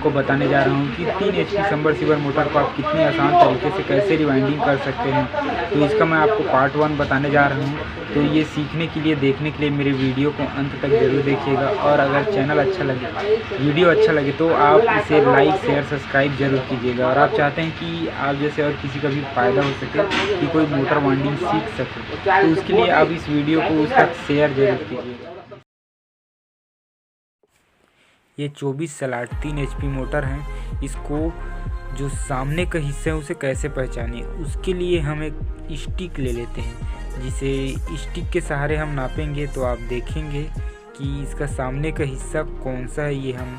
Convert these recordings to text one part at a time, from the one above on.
आपको बताने जा रहा हूँ कि 3 HP सबमर्सिबल मोटर को आप कितनी आसान तरीके से कैसे रिवाइंडिंग कर सकते हैं। तो इसका मैं आपको पार्ट 1 बताने जा रहा हूँ। तो ये सीखने के लिए, देखने के लिए मेरे वीडियो को अंत तक ज़रूर देखिएगा। और अगर चैनल अच्छा लगे, वीडियो अच्छा लगे तो आप इसे लाइक, शेयर, सब्सक्राइब ज़रूर कीजिएगा। और आप चाहते हैं कि आप जैसे और किसी का भी फ़ायदा हो सके, कि कोई मोटर वाइंडिंग सीख सके, तो उसके लिए आप इस वीडियो को उस तक शेयर ज़रूर कीजिएगा। ये 24 स्लॉट 3 HP मोटर हैं। इसको जो सामने का हिस्सा है उसे कैसे पहचानें, उसके लिए हम एक स्टिक ले लेते हैं, जिसे स्टिक के सहारे हम नापेंगे। तो आप देखेंगे कि इसका सामने का हिस्सा कौन सा है, ये हम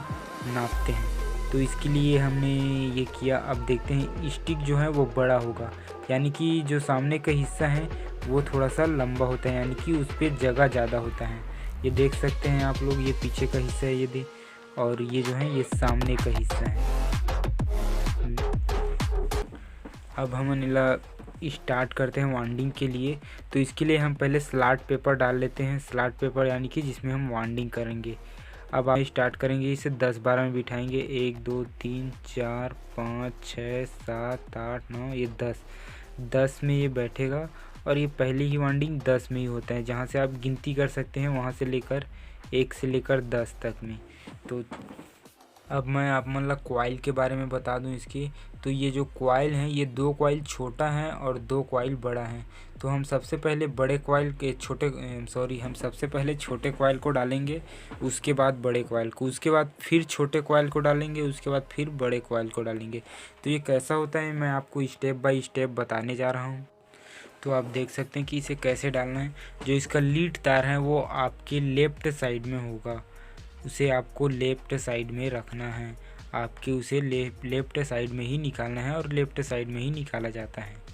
नापते हैं। तो इसके लिए हमने ये किया। अब देखते हैं स्टिक जो है वो बड़ा होगा, यानी कि जो सामने का हिस्सा है वो थोड़ा सा लंबा होता है, यानी कि उस पर जगह ज़्यादा होता है। ये देख सकते हैं आप लोग, ये पीछे का हिस्सा है ये और ये जो है ये सामने का हिस्सा है। अब हम स्टार्ट करते हैं वाइंडिंग के लिए। तो इसके लिए हम पहले स्लॉट पेपर डाल लेते हैं। स्लॉट पेपर यानी कि जिसमें हम वाइंडिंग करेंगे। अब आप स्टार्ट करेंगे, इसे 10-12 में बिठाएंगे। 1 2 3 4 5 6 7 8 9, ये 10 में ये बैठेगा। और ये पहली ही वाइंडिंग 10 में ही होता है, जहाँ से आप गिनती कर सकते हैं, वहाँ से लेकर 1 से लेकर 10 तक में। तो अब मैं आप मतलब कॉइल के बारे में बता दूं इसकी। तो ये जो कॉइल हैं, ये 2 कॉइल छोटा है और 2 कॉइल बड़ा है। तो हम सबसे पहले हम सबसे पहले छोटे कॉइल को डालेंगे, उसके बाद बड़े कॉइल को, उसके बाद फिर छोटे कॉइल को डालेंगे, उसके बाद फिर बड़े कॉइल को डालेंगे। तो ये कैसा होता है मैं आपको स्टेप बाय स्टेप बताने जा रहा हूँ। तो आप देख सकते हैं कि इसे कैसे डालना है। जो इसका लीड तार है वो आपके लेफ्ट साइड में होगा, उसे आपको लेफ्ट साइड में रखना है। आपके उसे लेफ्ट साइड में ही निकालना है और लेफ्ट साइड में ही निकाला जाता है।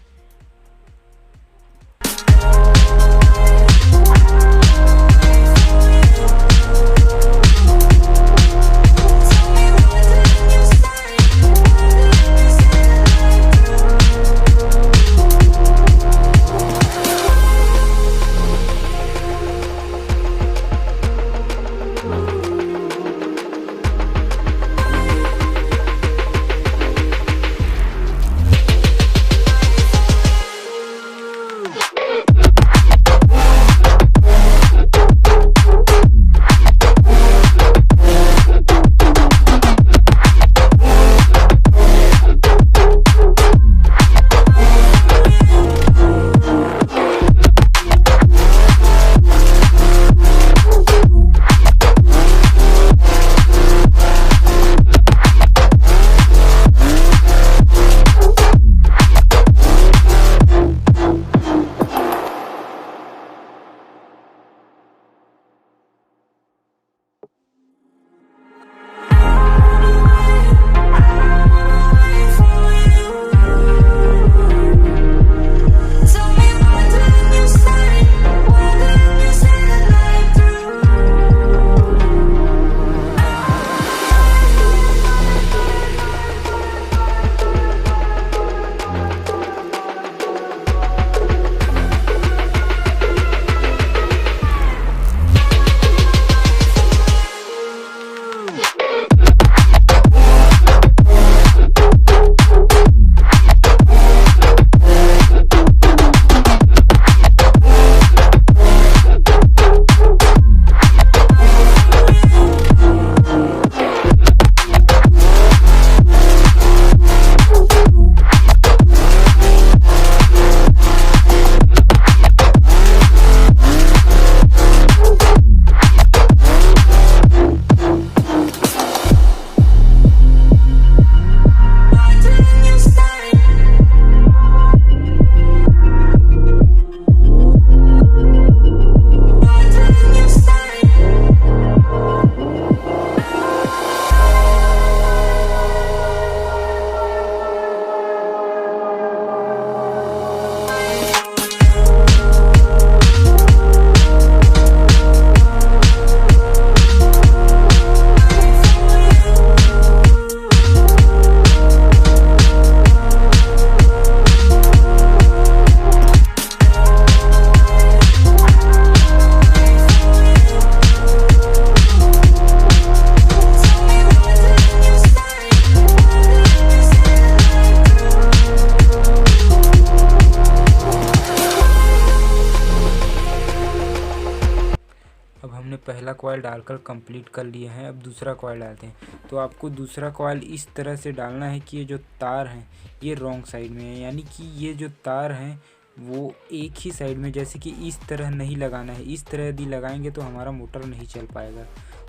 अब हमने पहला कॉइल डालकर कंप्लीट कर लिया है। अब दूसरा कॉइल डालते हैं। तो आपको दूसरा कॉइल इस तरह से डालना है कि ये जो तार हैं ये रॉन्ग साइड में है, यानी कि ये जो तार हैं वो एक ही साइड में, जैसे कि इस तरह नहीं लगाना है। इस तरह यदि लगाएंगे तो हमारा मोटर नहीं चल पाएगा।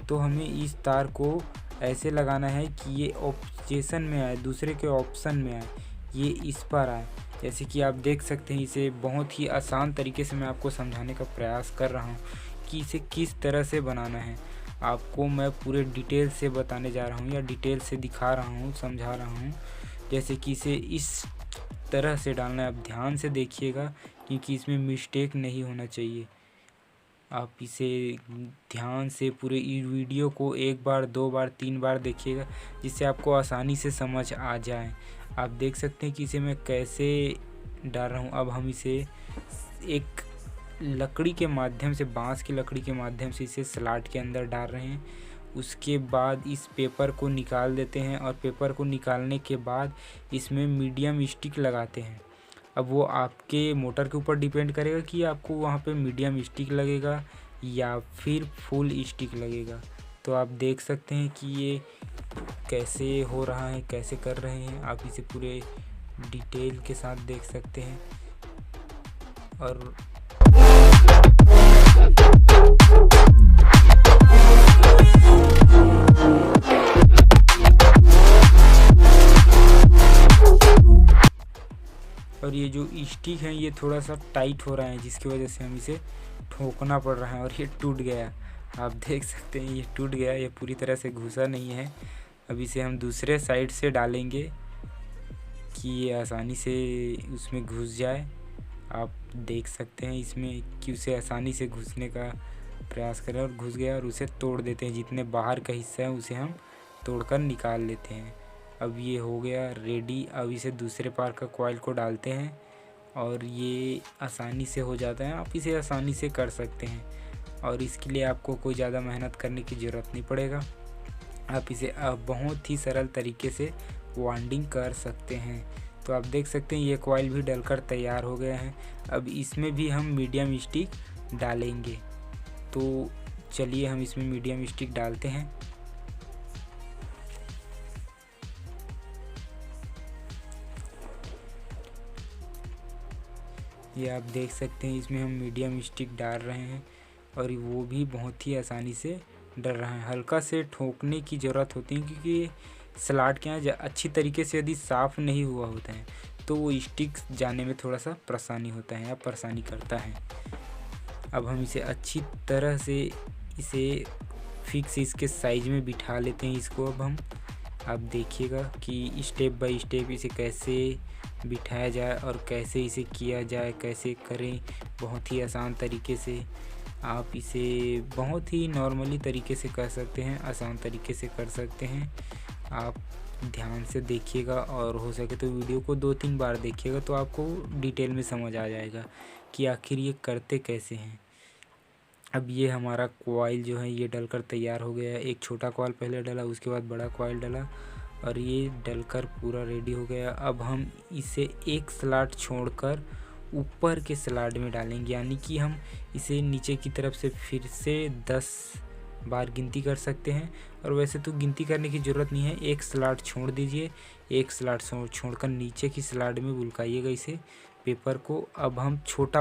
तो हमें इस तार को ऐसे लगाना है कि ये ऑप्शन में आए, दूसरे के ऑप्शन में आए, ये इस पर आए। जैसे कि आप देख सकते हैं, इसे बहुत ही आसान तरीके से मैं आपको समझाने का प्रयास कर रहा हूँ कि इसे किस तरह से बनाना है। आपको मैं पूरे डिटेल से बताने जा रहा हूँ या डिटेल से दिखा रहा हूँ, समझा रहा हूँ। जैसे कि इसे इस तरह से डालना है। आप ध्यान से देखिएगा क्योंकि इसमें मिस्टेक नहीं होना चाहिए। आप इसे ध्यान से पूरे वीडियो को 1 बार 2 बार 3 बार देखिएगा, जिससे आपको आसानी से समझ आ जाए। आप देख सकते हैं कि इसे मैं कैसे डाल रहा हूँ। अब हम इसे एक लकड़ी के माध्यम से, बांस की लकड़ी के माध्यम से इसे स्लॉट के अंदर डाल रहे हैं। उसके बाद इस पेपर को निकाल देते हैं और पेपर को निकालने के बाद इसमें मीडियम स्टिक लगाते हैं। अब वो आपके मोटर के ऊपर डिपेंड करेगा कि आपको वहाँ पे मीडियम स्टिक लगेगा या फिर फुल स्टिक लगेगा। तो आप देख सकते हैं कि ये कैसे हो रहा है, कैसे कर रहे हैं। आप इसे पूरे डिटेल के साथ देख सकते हैं। और ये जो स्टिक है ये थोड़ा सा टाइट हो रहा है, जिसकी वजह से हम इसे ठोकना पड़ रहा है और ये टूट गया। आप देख सकते हैं ये टूट गया, ये पूरी तरह से घुसा नहीं है। अब इसे हम दूसरे साइड से डालेंगे कि ये आसानी से उसमें घुस जाए। आप देख सकते हैं इसमें कि उसे आसानी से घुसने का प्रयास करें और घुस गया, और उसे तोड़ देते हैं। जितने बाहर का हिस्सा है उसे हम तोड़कर निकाल लेते हैं। अब ये हो गया रेडी। अब इसे दूसरे पार का कॉइल को डालते हैं और ये आसानी से हो जाता है। आप इसे आसानी से कर सकते हैं और इसके लिए आपको कोई ज़्यादा मेहनत करने की ज़रूरत नहीं पड़ेगा। आप इसे बहुत ही सरल तरीके से वाइंडिंग कर सकते हैं। तो आप देख सकते हैं ये कॉइल भी डलकर तैयार हो गया है। अब इसमें भी हम मीडियम स्टिक डालेंगे। तो चलिए हम इसमें मीडियम स्टिक डालते हैं। ये आप देख सकते हैं इसमें हम मीडियम स्टिक डाल रहे हैं और वो भी बहुत ही आसानी से डल रहा है। हल्का से ठोकने की ज़रूरत होती है क्योंकि स्लॉट के यहाँ अच्छी तरीके से यदि साफ़ नहीं हुआ होता है तो वो स्टिक जाने में थोड़ा सा परेशानी होता है या परेशानी करता है। अब हम इसे अच्छी तरह से इसे फिक्स इसके साइज में बिठा लेते हैं इसको। अब हम आप देखिएगा कि स्टेप बाय स्टेप इसे कैसे बिठाया जाए और कैसे इसे किया जाए, कैसे करें बहुत ही आसान तरीके से। आप इसे बहुत ही नॉर्मली तरीके से कर सकते हैं, आसान तरीके से कर सकते हैं। आप ध्यान से देखिएगा और हो सके तो वीडियो को 2-3 बार देखिएगा तो आपको डिटेल में समझ आ जाएगा कि आखिर ये करते कैसे हैं। अब ये हमारा कॉइल जो है ये डलकर तैयार हो गया है। एक छोटा कॉइल पहले डला, उसके बाद बड़ा कॉइल डला और ये डलकर पूरा रेडी हो गया। अब हम इसे एक स्लॉट छोड़कर ऊपर के स्लॉट में डालेंगे, यानी कि हम इसे नीचे की तरफ से फिर से 10 बार गिनती कर सकते हैं। और वैसे तो गिनती करने की ज़रूरत नहीं है, एक स्लॉट छोड़ दीजिए। एक स्लॉट छोड़कर नीचे की स्लॉट में बुलकाइएगा इसे पेपर को। अब हम छोटा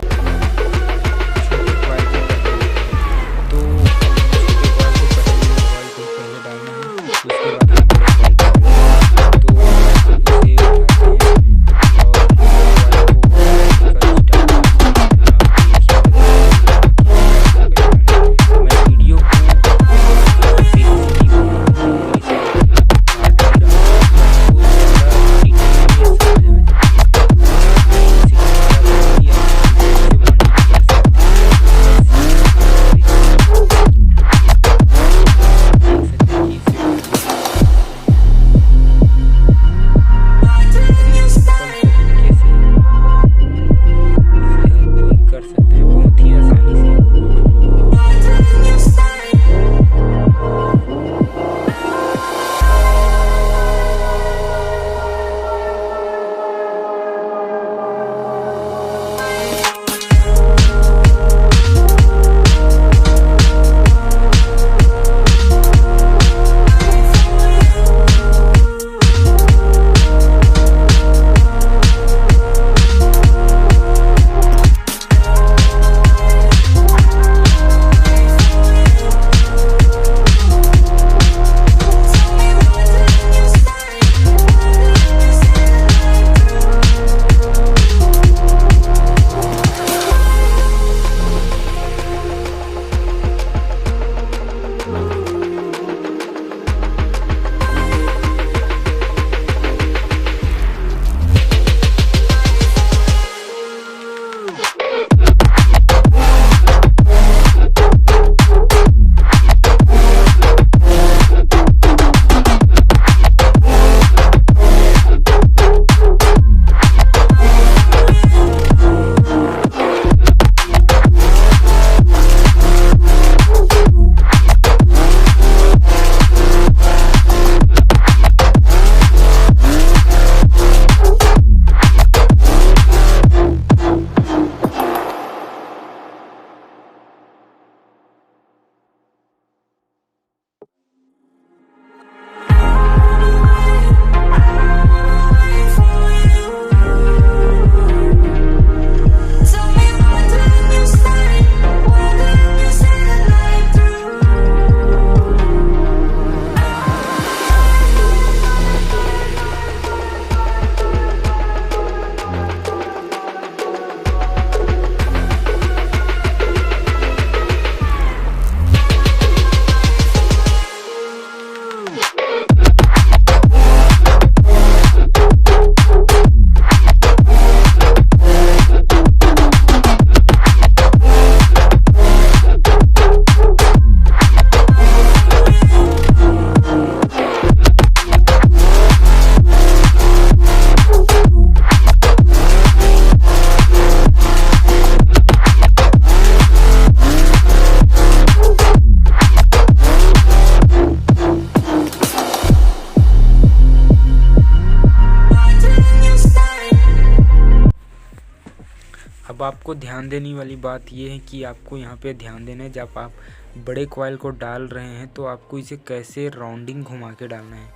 आपको ध्यान देने वाली बात ये है कि आपको यहाँ पे ध्यान देना है, जब आप बड़े कॉइल को डाल रहे हैं तो आपको इसे कैसे राउंडिंग घुमा के डालना है,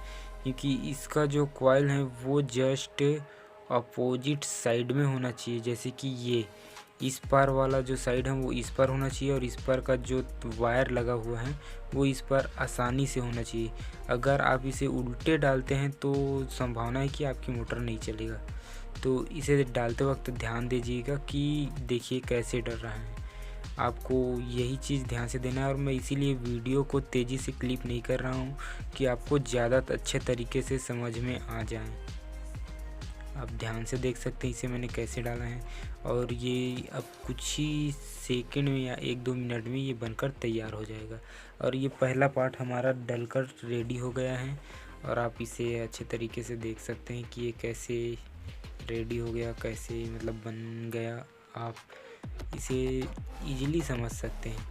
क्योंकि इसका जो कॉइल है वो जस्ट अपोजिट साइड में होना चाहिए। जैसे कि ये इस पार वाला जो साइड है वो इस पर होना चाहिए और इस पर का जो वायर लगा हुआ है वो इस पर आसानी से होना चाहिए। अगर आप इसे उल्टे डालते हैं तो संभावना है कि आपकी मोटर नहीं चलेगा। तो इसे डालते वक्त ध्यान दीजिएगा कि देखिए कैसे डर रहा है, आपको यही चीज़ ध्यान से देना है। और मैं इसीलिए वीडियो को तेज़ी से क्लिप नहीं कर रहा हूँ कि आपको ज़्यादा अच्छे तरीके से समझ में आ जाए। आप ध्यान से देख सकते हैं इसे मैंने कैसे डाला है, और ये अब कुछ ही सेकंड में या 1-2 मिनट में ये बनकर तैयार हो जाएगा। और ये पहला पार्ट हमारा डलकर रेडी हो गया है, और आप इसे अच्छे तरीके से देख सकते हैं कि ये कैसे रेडी हो गया, कैसे मतलब बन गया। आप इसे इजीली समझ सकते हैं।